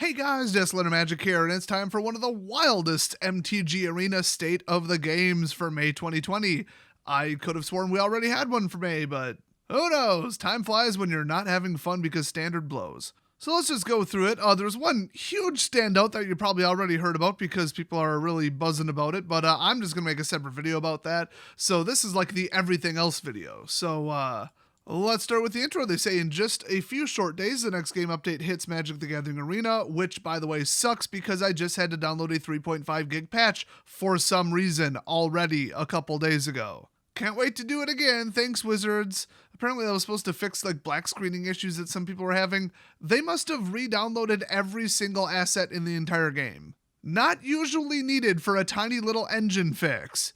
Hey guys, Just Letter Magic here, and it's time for one of the wildest MTG Arena State of the Games for May 2020. I could have sworn we already had one for May, but who knows? Time flies when you're not having fun because standard blows. So let's just go through it. There's one huge standout that you probably already heard about because people are really buzzing about it, but I'm just going to make a separate video about that. So this is like the everything else video. So, let's start with the intro. They say in just a few short days, the next game update hits Magic the Gathering Arena, which, by the way, sucks because I just had to download a 3.5 gig patch for some reason already a couple days ago. Can't wait to do it again. Thanks, Wizards. Apparently that was supposed to fix like black screening issues that some people were having. They must have re-downloaded every single asset in the entire game. Not usually needed for a tiny little engine fix.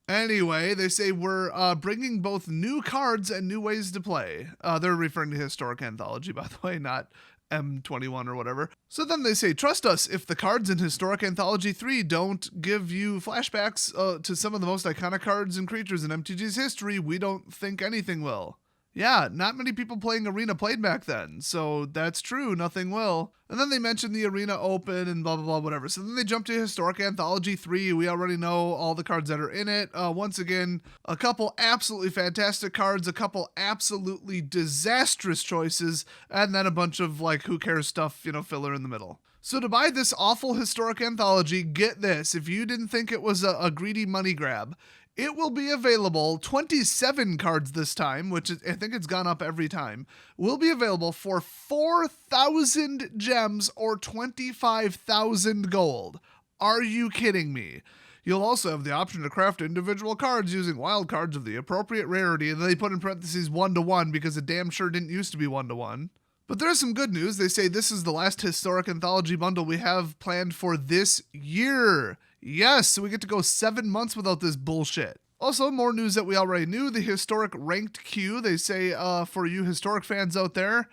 Anyway, they say we're bringing both new cards and new ways to play. They're referring to Historic Anthology, by the way, not M21 or whatever. So then they say, trust us, if the cards in Historic Anthology 3 don't give you flashbacks to some of the most iconic cards and creatures in MTG's history, we don't think anything will. Yeah, not many people playing Arena played back then, so that's true, nothing will. And then they mentioned the Arena Open and blah, blah, blah, whatever. So then they jump to Historic Anthology 3. We already know all the cards that are in it. Once again, a couple absolutely fantastic cards, a couple absolutely disastrous choices, and then a bunch of, like, who cares stuff, filler in the middle. So to buy this awful Historic Anthology, get this. If you didn't think it was a greedy money grab, it will be available, 27 cards this time, which I think it's gone up every time, will be available for 4,000 gems or 25,000 gold. Are you kidding me? You'll also have the option to craft individual cards using wild cards of the appropriate rarity, and they put in parentheses 1-to-1 because it damn sure didn't used to be 1-to-1. But there's some good news. They say this is the last Historic Anthology bundle we have planned for this year. Yes, so we get to go 7 months without this bullshit. Also, more news that we already knew, the Historic Ranked Queue. They say, for you Historic fans out there,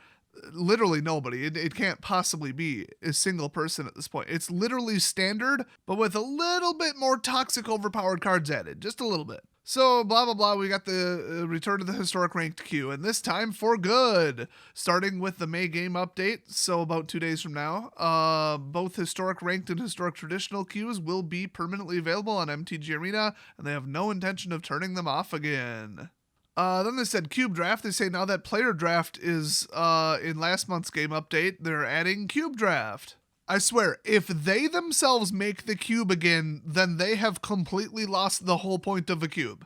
literally nobody. It can't possibly be a single person at this point. It's literally standard, but with a little bit more toxic overpowered cards added. Just a little bit. So, blah, blah, blah, we got the return to the Historic Ranked queue, and this time for good. Starting with the May game update, so about 2 days from now, both Historic Ranked and Historic Traditional queues will be permanently available on MTG Arena, and they have no intention of turning them off again. Then they said Cube Draft. They say now that Player Draft is in last month's game update, they're adding Cube Draft. I swear, if they themselves make the cube again, then they have completely lost the whole point of a cube.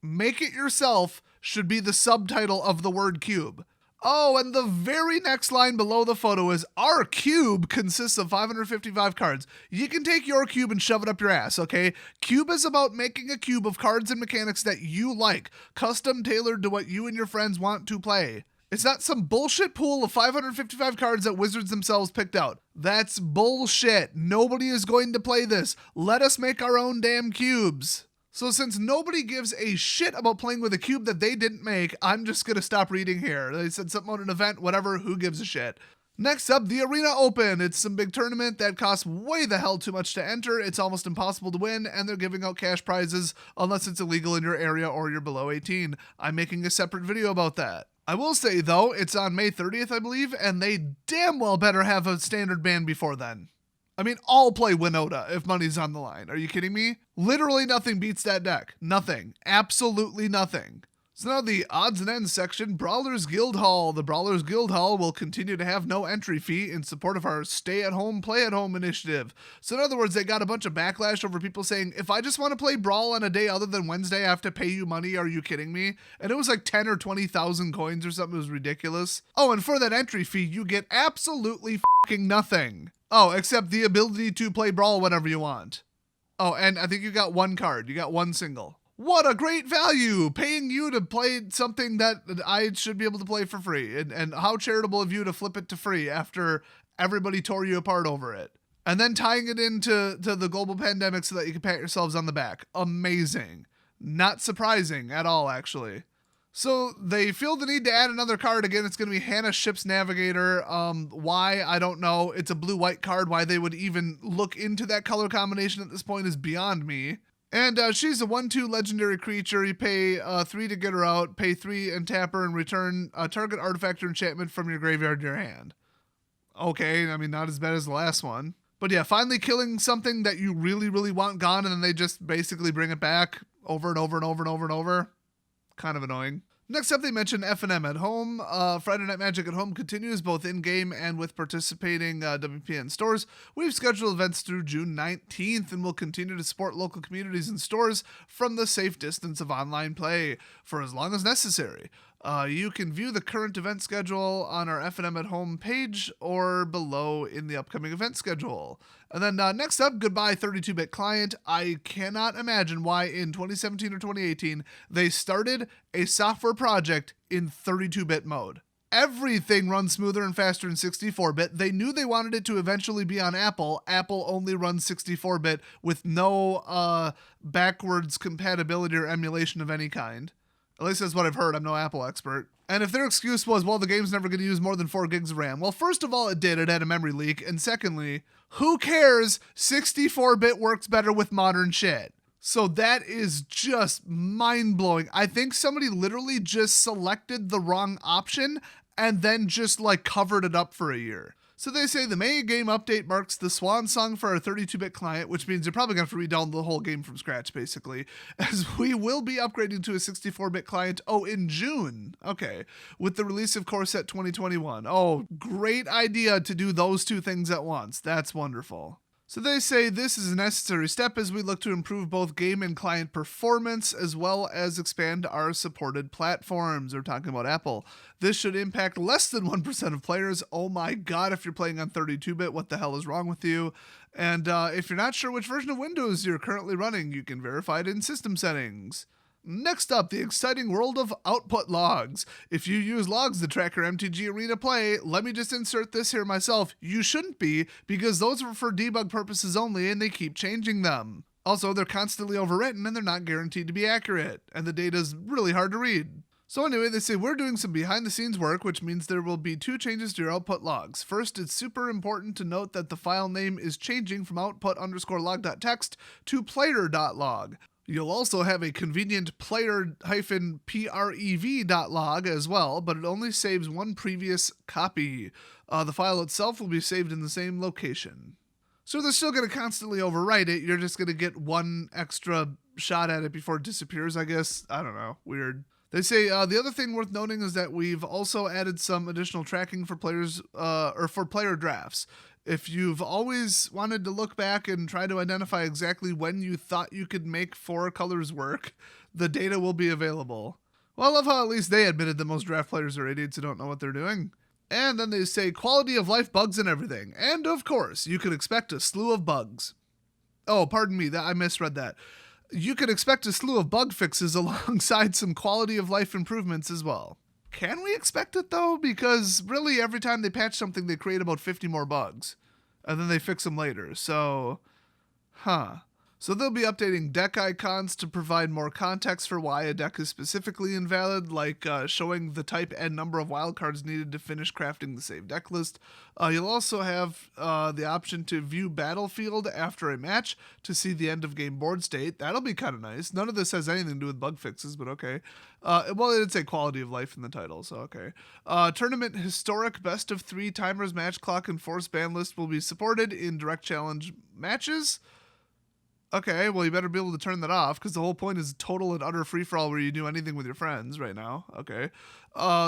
Make it yourself should be the subtitle of the word cube. Oh, and the very next line below the photo is, our cube consists of 555 cards. You can take your cube and shove it up your ass, okay? Cube is about making a cube of cards and mechanics that you like, custom tailored to what you and your friends want to play. It's not some bullshit pool of 555 cards that Wizards themselves picked out. That's bullshit. Nobody is going to play this. Let us make our own damn cubes. So since nobody gives a shit about playing with a cube that they didn't make, I'm just going to stop reading here. They said something about an event, whatever, who gives a shit. Next up, the Arena Open. It's some big tournament that costs way the hell too much to enter. It's almost impossible to win, and they're giving out cash prizes unless it's illegal in your area or you're below 18. I'm making a separate video about that. I will say, though, it's on May 30th, I believe, and they damn well better have a standard ban before then. I mean, I'll play Winota if money's on the line. Are you kidding me? Literally nothing beats that deck. Nothing. Absolutely nothing. So now the odds and ends section, Brawler's Guild Hall. The Brawler's Guild Hall will continue to have no entry fee in support of our stay-at-home, play-at-home initiative. So in other words, they got a bunch of backlash over people saying, if I just want to play Brawl on a day other than Wednesday, I have to pay you money. Are you kidding me? And it was like 10 or 20,000 coins or something. It was ridiculous. Oh, and for that entry fee, you get absolutely fucking nothing. Oh, except the ability to play Brawl whenever you want. Oh, and I think you got one card. You got one single. What a great value, paying you to play something that I should be able to play for free. And how charitable of you to flip it to free after everybody tore you apart over it. And then tying it into the global pandemic so that you can pat yourselves on the back. Amazing. Not surprising at all, actually. So they feel the need to add another card. Again, it's going to be Hannah Ship's Navigator. Why? I don't know. It's a blue-white card. Why they would even look into that color combination at this point is beyond me. And she's a 1/2 legendary creature. You pay 3 to get her out, pay 3 and tap her, and return a target artifact or enchantment from your graveyard to your hand. Okay, I mean, not as bad as the last one. But yeah, finally killing something that you really, really want gone, and then they just basically bring it back over and over and over and over and over. Kind of annoying. Next up, they mentioned F&M at home. Friday Night Magic at home continues both in-game and with participating WPN stores. We've scheduled events through June 19th and will continue to support local communities and stores from the safe distance of online play for as long as necessary. You can view the current event schedule on our F&M at home page or below in the upcoming event schedule. And then next up, goodbye 32-bit client. I cannot imagine why in 2017 or 2018 they started a software project in 32-bit mode. Everything runs smoother and faster in 64-bit. They knew they wanted it to eventually be on Apple. Apple only runs 64-bit with no backwards compatibility or emulation of any kind. At least that's what I've heard. I'm no Apple expert. And if their excuse was, well, the game's never going to use more than 4 gigs of RAM. Well, first of all, it did. It had a memory leak. And secondly, who cares? 64-bit works better with modern shit. So that is just mind-blowing. I think somebody literally just selected the wrong option and then just like covered it up for a year. So they say the May game update marks the swan song for our 32-bit client, which means you're probably going to have to redownload the whole game from scratch, basically, as we will be upgrading to a 64-bit client, in June. Okay, with the release of Core Set 2021. Oh, great idea to do those two things at once. That's wonderful. So they say this is a necessary step as we look to improve both game and client performance as well as expand our supported platforms. We're talking about Apple. This should impact less than 1% of players. Oh my god, if you're playing on 32-bit, what the hell is wrong with you? And if you're not sure which version of Windows you're currently running, you can verify it in system settings. Next up, the exciting world of output logs. If you use logs to track your MTG Arena play, let me just insert this here myself. You shouldn't be, because those are for debug purposes only and they keep changing them. Also, they're constantly overwritten and they're not guaranteed to be accurate, and the data's really hard to read. So anyway, they say we're doing some behind the scenes work, which means there will be 2 changes to your output logs. First, it's super important to note that the file name is changing from output_log.txt to player.log. You'll also have a convenient player-prev.log as well, but it only saves one previous copy. The file itself will be saved in the same location. So they're still going to constantly overwrite it. You're just going to get one extra shot at it before it disappears, I guess. I don't know. Weird. They say the other thing worth noting is that we've also added some additional tracking for players or for player drafts. If you've always wanted to look back and try to identify exactly when you thought you could make 4 colors work, the data will be available. Well, I love how at least they admitted that most draft players are idiots who don't know what they're doing. And then they say quality of life bugs and everything. And of course, you could expect a slew of bugs. Oh, pardon me, I misread that. You could expect a slew of bug fixes alongside some quality of life improvements as well. Can we expect it though? Because really every time they patch something, they create about 50 more bugs. And then they fix them later. So, So they'll be updating deck icons to provide more context for why a deck is specifically invalid, like showing the type and number of wildcards needed to finish crafting the saved deck list. You'll also have the option to view battlefield after a match to see the end of game board state. That'll be kind of nice. None of this has anything to do with bug fixes, but okay. Well, it did say quality of life in the title, so okay. Tournament historic best of 3 timers, match clock, and force ban list will be supported in direct challenge matches. Okay, well, you better be able to turn that off, because the whole point is total and utter free-for-all where you do anything with your friends right now. Okay.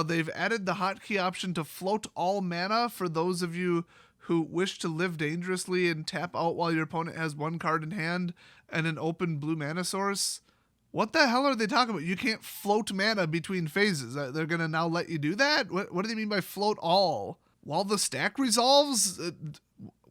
They've added the hotkey option to float all mana for those of you who wish to live dangerously and tap out while your opponent has 1 card in hand and an open blue mana source. What the hell are they talking about? You can't float mana between phases. They're going to now let you do that? What do they mean by float all? While the stack resolves?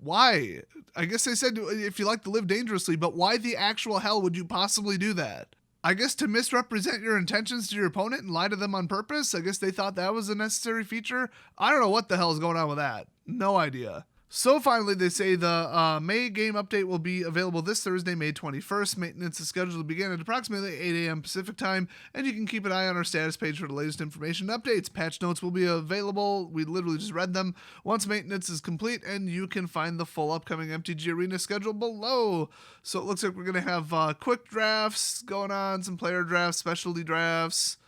Why? I guess they said if you like to live dangerously, but why the actual hell would you possibly do that? I guess to misrepresent your intentions to your opponent and lie to them on purpose? I guess they thought that was a necessary feature? I don't know what the hell is going on with that. No idea. So finally, they say the May game update will be available this Thursday, May 21st. Maintenance is scheduled to begin at approximately 8 a.m. Pacific time, and you can keep an eye on our status page for the latest information and updates. Patch notes will be available. We literally just read them once maintenance is complete, and you can find the full upcoming MTG Arena schedule below. So it looks like we're going to have quick drafts going on, some player drafts, specialty drafts.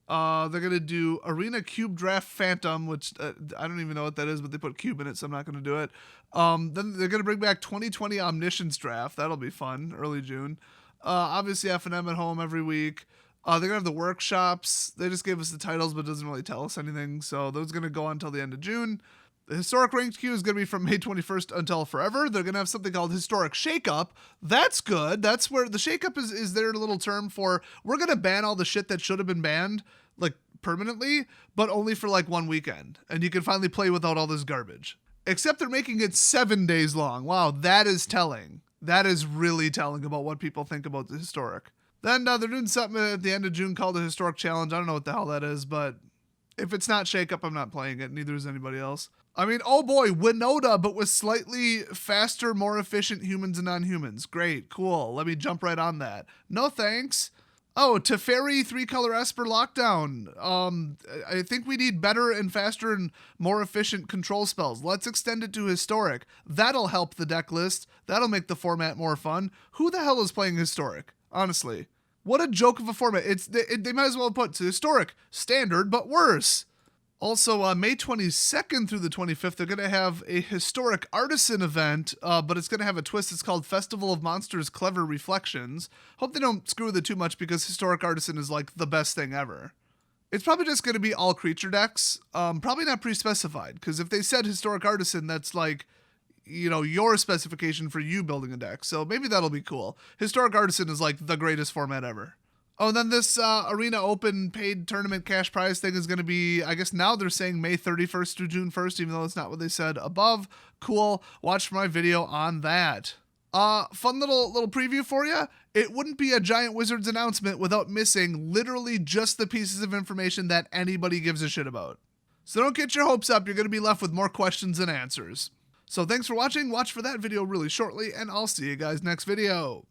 They're going to do Arena Cube Draft Phantom, which I don't even know what that is, but they put Cube in it, so I'm not going to do it. Then they're going to bring back 2020 Omniscience Draft. That'll be fun, early June. Obviously, F&M at home every week. They're going to have the workshops. They just gave us the titles, but it doesn't really tell us anything. So those are going to go on until the end of June. The Historic Ranked Queue is going to be from May 21st until forever. They're going to have something called Historic Shakeup. That's good. That's where the Shakeup is their little term for, we're going to ban all the shit that should have been banned, like, permanently, but only for, like, one weekend. And you can finally play without all this garbage. Except they're making it 7 days long. Wow, that is telling. That is really telling about what people think about the Historic. Then they're doing something at the end of June called the Historic Challenge. I don't know what the hell that is, but if it's not Shake-Up, I'm not playing it. Neither is anybody else. I mean, oh boy, Winota, but with slightly faster, more efficient humans and non-humans. Great, cool. Let me jump right on that. No thanks. Oh, Teferi 3-color Esper Lockdown. I think we need better and faster and more efficient control spells. Let's extend it to Historic. That'll help the deck list. That'll make the format more fun. Who the hell is playing Historic? Honestly, what a joke of a format. They might as well put to Historic, standard, but worse. Also, May 22nd through the 25th, they're going to have a Historic Artisan event, but it's going to have a twist. It's called Festival of Monsters Clever Reflections. Hope they don't screw with it too much because Historic Artisan is like the best thing ever. It's probably just going to be all creature decks, probably not pre-specified, because if they said Historic Artisan, that's like, you know, your specification for you building a deck. So maybe that'll be cool. Historic Artisan is like the greatest format ever. Oh, and then this Arena Open paid tournament cash prize thing is going to be, I guess now they're saying May 31st through June 1st, even though it's not what they said above. Cool. Watch my video on that. Fun little preview for you. It wouldn't be a Giant Wizards announcement without missing literally just the pieces of information that anybody gives a shit about. So don't get your hopes up. You're going to be left with more questions than answers. So thanks for watching. Watch for that video really shortly, and I'll see you guys next video.